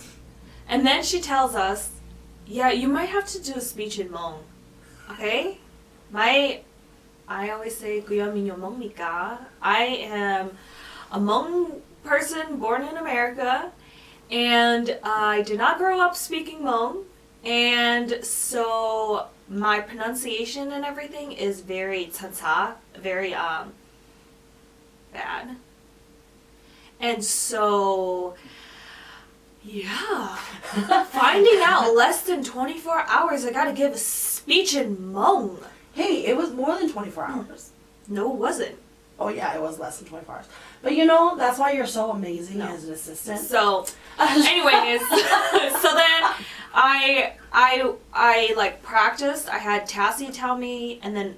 And then she tells us, yeah, you might have to do a speech in Hmong. Okay? I always say, Kuya minyo Hmong mika. I am a Hmong person born in America. And I did not grow up speaking Hmong, and so my pronunciation and everything is very tsa, very bad. And so, yeah, finding out less than 24 hours I gotta give a speech in Hmong. Hey, it was more than 24 hours. No, it wasn't. Oh yeah, it was less than 24 hours. But you know, that's why you're so amazing as an assistant. So, anyways, so then I like practiced. I had Tassie tell me, and then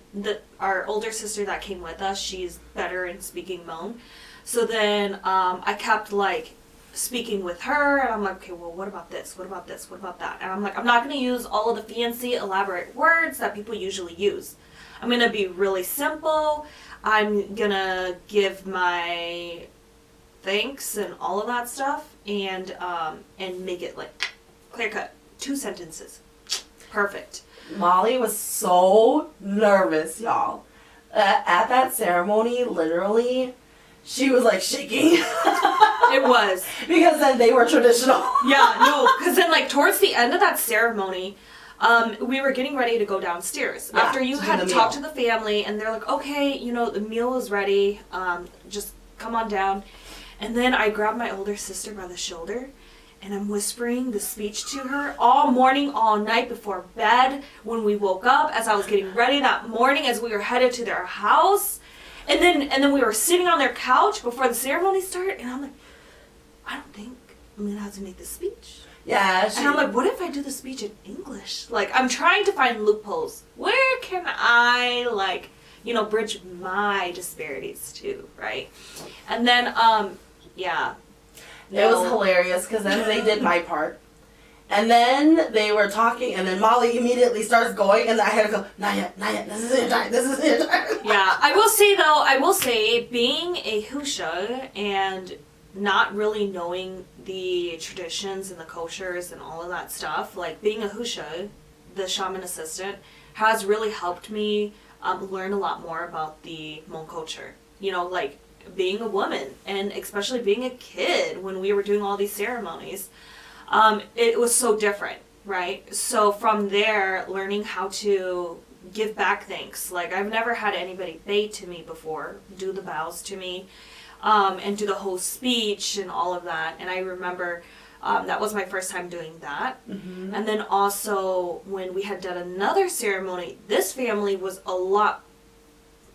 our older sister that came with us, she's better in speaking Hmong. So then I kept like speaking with her, and I'm like, okay, well, what about this? What about this? What about that? And I'm like, I'm not going to use all of the fancy, elaborate words that people usually use. I'm going to be really simple. I'm going to give my thanks and all of that stuff, and make it like clear cut. 2 sentences. Perfect. Molly was so nervous, y'all. At that ceremony, literally, she was like shaking. It was. Because then they were traditional. Yeah, no, because then like towards the end of that ceremony, we were getting ready to go downstairs. Yeah, after you had talked to the family, and they're like, okay, you know, the meal is ready, just come on down. And then I grabbed my older sister by the shoulder, and I'm whispering the speech to her all morning, all night, before bed, when we woke up, as I was getting ready that morning, as we were headed to their house. And then we were sitting on their couch before the ceremony started, and I'm like, I don't think I'm going to have to make this speech. Yeah. And I'm like, what if I do the speech in English? Like, I'm trying to find loopholes. Where can I, like, you know, bridge my disparities too, right? And then, yeah. It was hilarious, because then they did my part. And then they were talking, and then Molly immediately starts going, and I had to go, not yet, this is your time, this is your time. Yeah, I will say, being a Hwj and not really knowing the traditions and the koshers and all of that stuff, like being a Hwj, the Shaman Assistant, has really helped me learn a lot more about the Hmong culture. You know, like being a woman, and especially being a kid when we were doing all these ceremonies. It was so different, right? So from there, learning how to give back thanks. Like, I've never had anybody pay to me before, do the bows to me, and do the whole speech and all of that. And I remember That was my first time doing that. And then also when we had done another ceremony, this family was a lot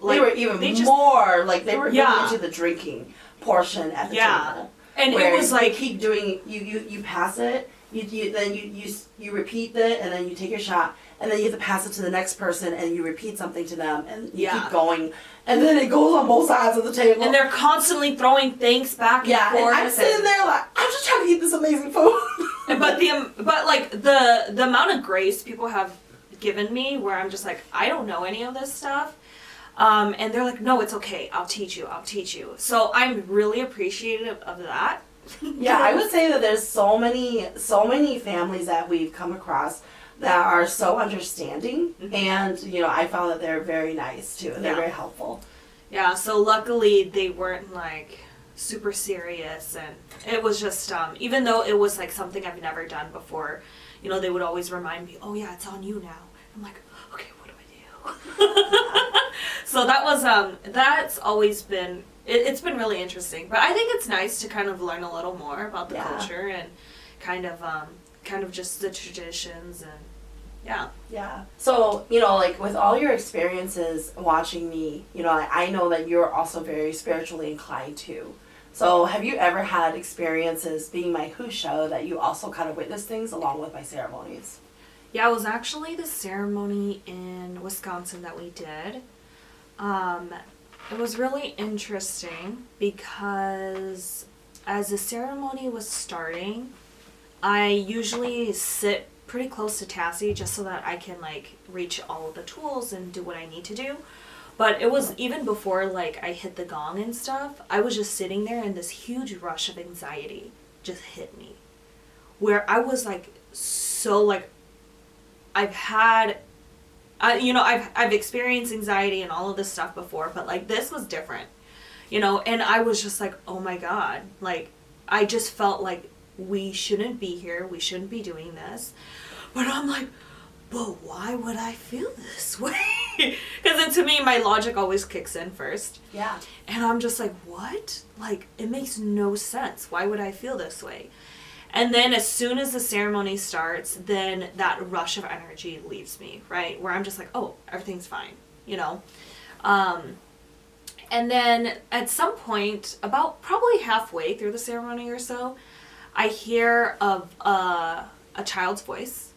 like, they were even more like they were really into the drinking portion at the table. And it was like keep doing you pass it, you repeat it, and then you take your shot, and then you have to pass it to the next person, and you repeat something to them, and you keep going, and then it goes on both sides of the table. And they're constantly throwing things back and forth. And I'm sitting there like, I'm just trying to eat this amazing food. but like the amount of grace people have given me, where I'm just like, I don't know any of this stuff. And they're like, no, it's okay. I'll teach you. So I'm really appreciative of that. Yeah, I would say that there's so many families that we've come across that are so understanding, and I found that they're very nice too, and they're very helpful. Yeah, so luckily they weren't like super serious, and it was just even though it was like something I've never done before, they would always remind me, oh yeah, it's on you now. I'm like, okay, what do I do? So that was that's always been it's been really interesting, but I think it's nice to kind of learn a little more about the culture and kind of just the traditions and yeah. So like with all your experiences watching me, I know that you're also very spiritually inclined too. So have you ever had experiences being my Hwj Sawb that you also kind of witnessed things along with my ceremonies? Yeah, it was actually the ceremony in Wisconsin that we did. It was really interesting because as the ceremony was starting, I usually sit pretty close to Tassie just so that I can like reach all of the tools and do what I need to do. But it was even before like I hit the gong and stuff, I was just sitting there and this huge rush of anxiety just hit me. Where I was like so like I've experienced anxiety and all of this stuff before, but like this was different, and I was just like, oh my God, like I just felt like we shouldn't be here, we shouldn't be doing this, but I'm like, but why would I feel this way? Because then to me, my logic always kicks in first. Yeah. And I'm just like, what? Like, it makes no sense. Why would I feel this way? And then as soon as the ceremony starts, then that rush of energy leaves me, right? Where I'm just like, oh, everything's fine, And then at some point, about probably halfway through the ceremony or so, I hear of a child's voice.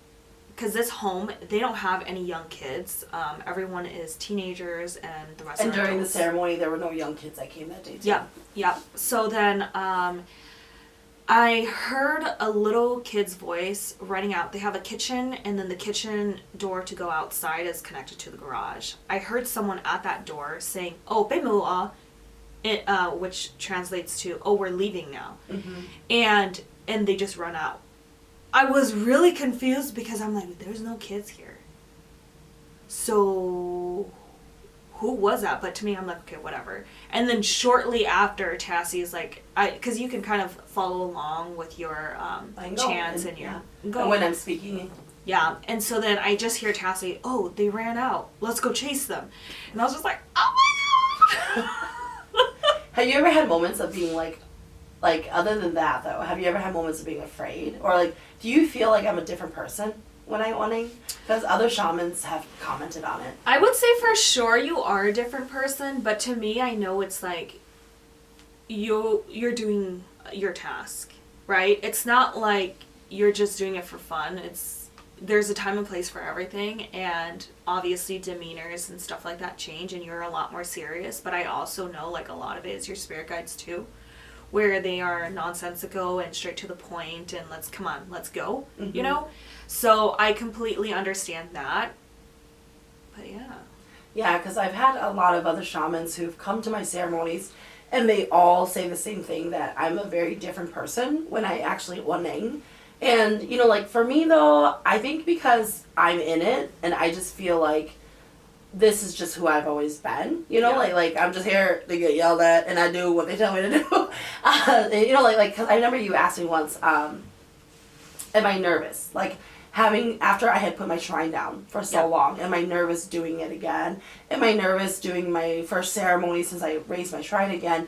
Because this home, they don't have any young kids. Everyone is teenagers and the rest and are during adults. The ceremony, there were no young kids that came that day too. Yeah. So then I heard a little kid's voice running out. They have a kitchen, and then the kitchen door to go outside is connected to the garage. I heard someone at that door saying, oh, "Bemua," which translates to, oh, we're leaving now. And they just run out. I was really confused because I'm like, there's no kids here. So who was that? But to me, I'm like, okay, whatever. And then shortly after, Tassie is like, because you can kind of follow along with your chants and your go. And when I'm speaking. Yeah, and so then I just hear Tassie, oh, they ran out. Let's go chase them. And I was just like, oh my God. Have you ever had moments of being like, other than that though, have you ever had moments of being afraid? Or like, do you feel like I'm a different person when I'm wanting? Because other shamans have commented on it. I would say for sure you are a different person, but to me, I know it's like you're doing your task, right? It's not like you're just doing it for fun. There's a time and place for everything, and obviously demeanors and stuff like that change, and you're a lot more serious. But I also know like a lot of it is your spirit guides too, where they are nonsensical and straight to the point and let's go, So I completely understand that. But yeah. Yeah, because I've had a lot of other shamans who've come to my ceremonies and they all say the same thing, that I'm a very different person when I actually waneng. And, like for me though, I think because I'm in it and I just feel like this is just who I've always been, like I'm just here to get yelled at and I do what they tell me to do. And, cause I remember you asked me once, am I nervous? Like after I had put my shrine down for so long, am I nervous doing it again? Am I nervous doing my first ceremony since I raised my shrine again?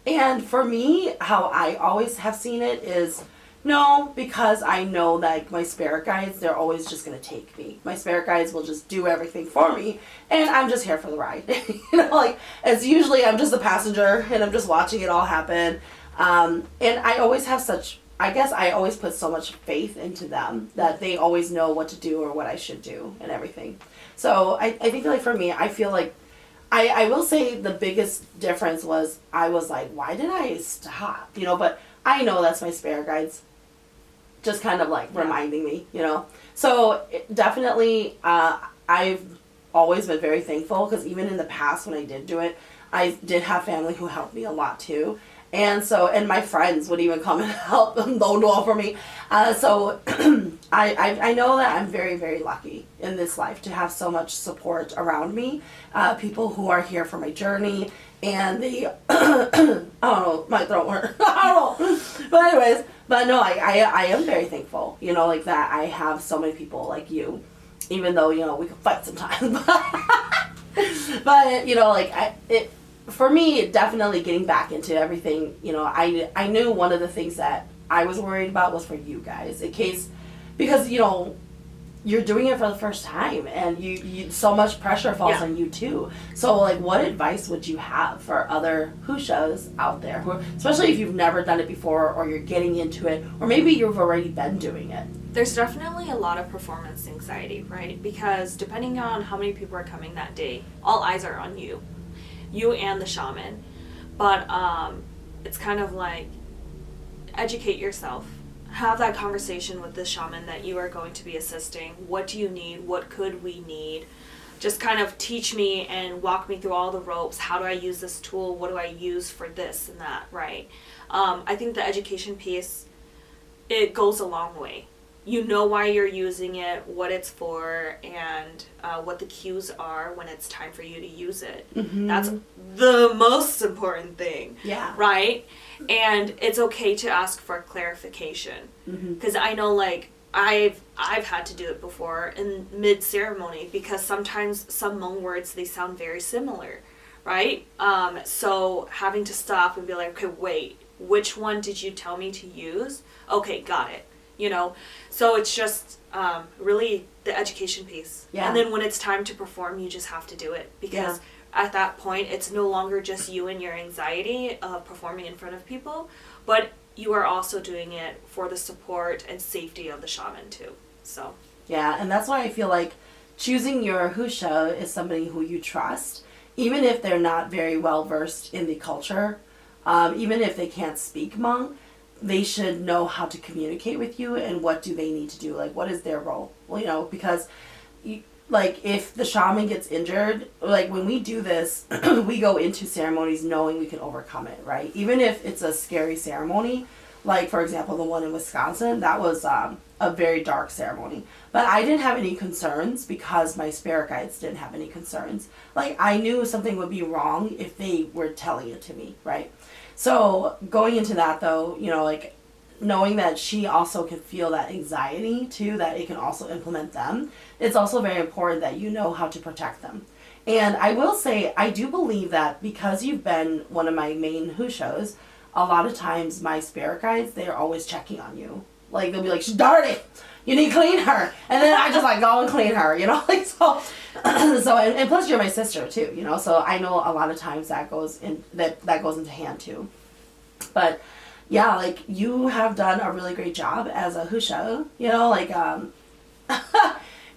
And for me, how I always have seen it is, No, because I know that my spirit guides, they're always just going to take me. My spirit guides will just do everything for me, and I'm just here for the ride. It's usually I'm just a passenger, and I'm just watching it all happen. And I always have I always put so much faith into them that they always know what to do or what I should do and everything. So I think for me, I feel like I will say the biggest difference was I was like, why did I stop? But I know that's my spirit guides just kind of reminding me, So definitely I've always been very thankful because even in the past when I did do it, I did have family who helped me a lot too. And my friends would even come and help them loan door for me. So I know that I'm very, very lucky in this life to have so much support around me. People who are here for my journey and I don't know, my throat hurt. I don't know. But anyways, no, I am very thankful, that I have so many people like you, even though, we can fight sometimes. But, for me, definitely getting back into everything, I knew one of the things that I was worried about was for you guys, because, you're doing it for the first time, and you so much pressure falls on you too. So, what advice would you have for other Hwjs out there, especially if you've never done it before, or you're getting into it, or maybe you've already been doing it? There's definitely a lot of performance anxiety, right? Because depending on how many people are coming that day, all eyes are on you. You and the shaman. But it's kind of like educate yourself. Have that conversation with the shaman that you are going to be assisting. What do you need? What could we need? Just kind of teach me and walk me through all the ropes. How do I use this tool? What do I use for this and that, right? I think the education piece, it goes a long way. You know why you're using it, what it's for, and what the cues are when it's time for you to use it. Mm-hmm. That's the most important thing. Yeah. Right? And it's okay to ask for clarification. Because I know, I've had to do it before in mid-ceremony because sometimes some Hmong words, they sound very similar, right? So having to stop and be like, okay, wait, which one did you tell me to use? Okay, got it. So it's just really the education piece. Yeah. And then when it's time to perform, you just have to do it because at that point, it's no longer just you and your anxiety of performing in front of people, but you are also doing it for the support and safety of the shaman too. So yeah, and that's why I feel like choosing your Hwj is somebody who you trust, even if they're not very well versed in the culture, even if they can't speak Hmong. They should know how to communicate with you and what do they need to do. What is their role? Because if the shaman gets injured, when we do this, we go into ceremonies knowing we can overcome it, right? Even if it's a scary ceremony, for example, the one in Wisconsin, that was a very dark ceremony. But I didn't have any concerns because my spirit guides didn't have any concerns. I knew something would be wrong if they were telling it to me, right? So going into that though, knowing that she also can feel that anxiety too, that it can also implement them, it's also very important that you know how to protect them. And I will say, I do believe that because you've been one of my main Hwjs, a lot of times my spirit guides, they're always checking on you. They'll be like, she's dirty, you need to clean her. And then I just go and clean her, and plus you're my sister too, so I know a lot of times that goes into hand too. But yeah, you have done a really great job as a Hwj,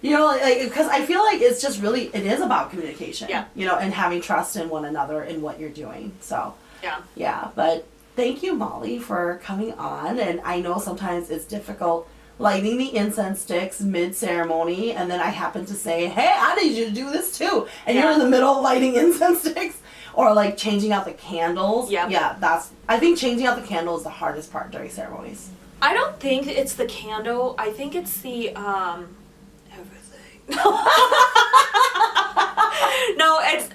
because I feel like it's just really, it is about communication, and having trust in one another in what you're doing. So yeah, but thank you, Molly, for coming on. And I know sometimes it's difficult lighting the incense sticks mid-ceremony, and then I happen to say, hey, I need you to do this too. And you're in the middle of lighting incense sticks. Or changing out the candles. Yep. Yeah, I think changing out the candle is the hardest part during ceremonies. I don't think it's the candle. I think it's the, everything. No, it's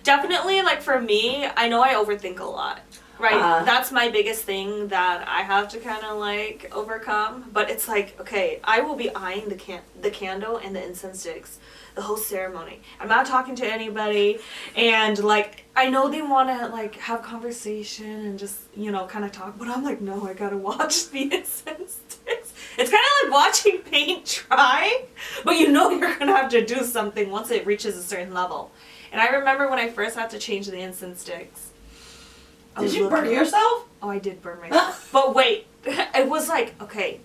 definitely, for me, I know I overthink a lot. Right. That's my biggest thing that I have to kind of like overcome. But it's like, okay, I will be eyeing the candle and the incense sticks the whole ceremony. I'm not talking to anybody, and like I know they want to like have conversation and just, you know, kind of talk, but I'm like, no, I gotta watch the incense sticks. It's kind of like watching paint dry, but you know you're gonna have to do something once it reaches a certain level. And I remember when I first had to change the incense sticks. Did you burn yourself? Oh, I did burn myself. But wait, it was like, okay,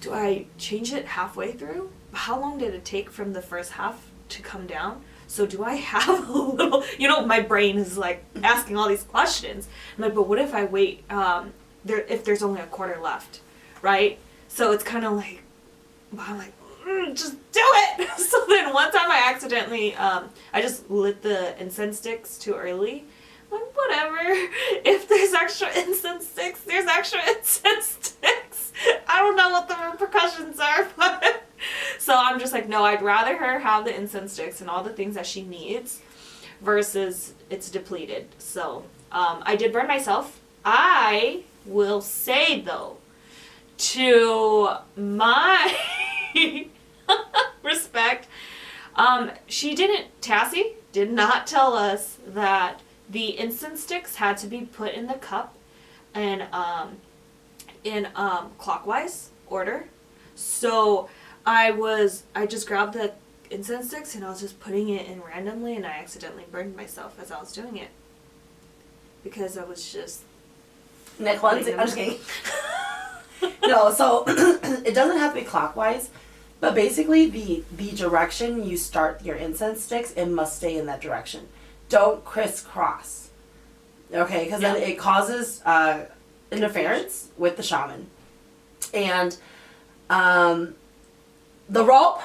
do I change it halfway through? How long did it take from the first half to come down? So do I have a little, you know, my brain is like asking all these questions. I'm like, but what if I wait, if there's only a quarter left, right? So it's kind of like, I'm like, just do it. So then one time I accidentally, I just lit the incense sticks too early. I'm like, whatever. If there's extra incense sticks, there's extra incense sticks. I don't know what the repercussions are, but so I'm just like, no, I'd rather her have the incense sticks and all the things that she needs versus it's depleted. So I did burn myself. I will say, though, to my respect, Tassie did not tell us that the incense sticks had to be put in the cup and in clockwise order. So I just grabbed the incense sticks and I was just putting it in randomly, and I accidentally burned myself as I was doing it. Because I was just... Nick, I'm just kidding. No, so it doesn't have to be clockwise, but basically the direction you start your incense sticks, it must stay in that direction. Don't crisscross. Okay, because then it causes interference with the shaman. And the rope.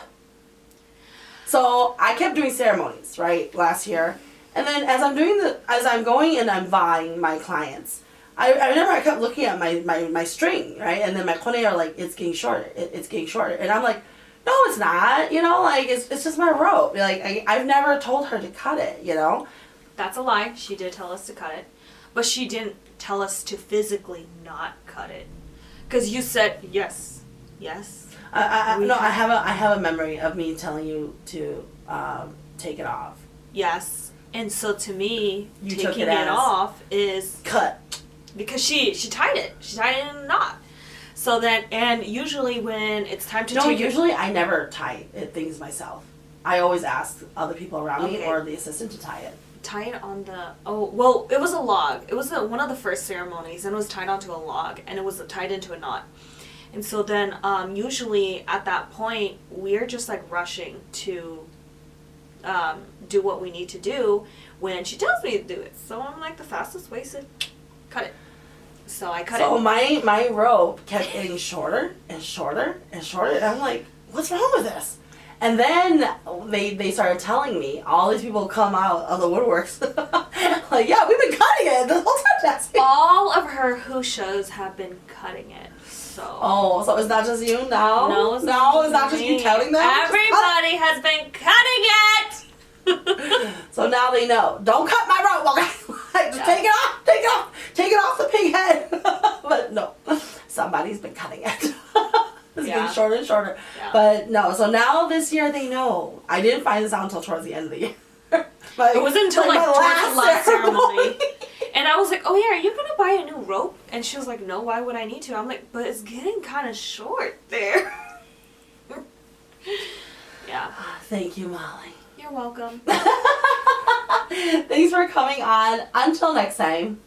So I kept doing ceremonies, right, last year. And then as I'm going and I'm vying my clients, I remember I kept looking at my string, right? And then my kone are like, it's getting shorter. It's getting shorter. And I'm like, no, it's not. You know, like, it's just my rope. Like, I've never told her to cut it, you know? That's a lie. She did tell us to cut it. But she didn't tell us to physically not cut it. Because you said, yes. I have a memory of me telling you to take it off. Yes. And so to me, taking it off is... cut. Because she tied it. She tied it in a knot. So then, and usually when it's time to usually I never tie things myself. I always ask other people around me or the assistant to tie it. Tie it on the... Oh, well, it was a log. It was one of the first ceremonies, and it was tied onto a log, and it was tied into a knot. And so then, usually at that point, we're just like rushing to do what we need to do when she tells me to do it. So I'm like, the fastest way is to cut it. So I cut it. So my rope kept getting shorter and shorter and shorter, and I'm like, what's wrong with this? And then they started telling me, all these people come out of the woodworks, like, yeah, we've been cutting it the whole time, Tassie. All of her Hwjs have been cutting it. So it's not just you? No, it's not just you telling them? Everybody has been cutting it! So now they know. Don't cut my rope, okay? Just take it off the pig head. But no, somebody's been cutting it. It's getting shorter and shorter. Yeah. But no, so now this year they know. I didn't find this out until towards the end of the year. But it wasn't until like towards the last ceremony. And I was like, oh yeah, are you going to buy a new rope? And she was like, no, why would I need to? I'm like, but it's getting kind of short there. Yeah. Thank you, Molly. You're welcome. Thanks for coming on. Until next time.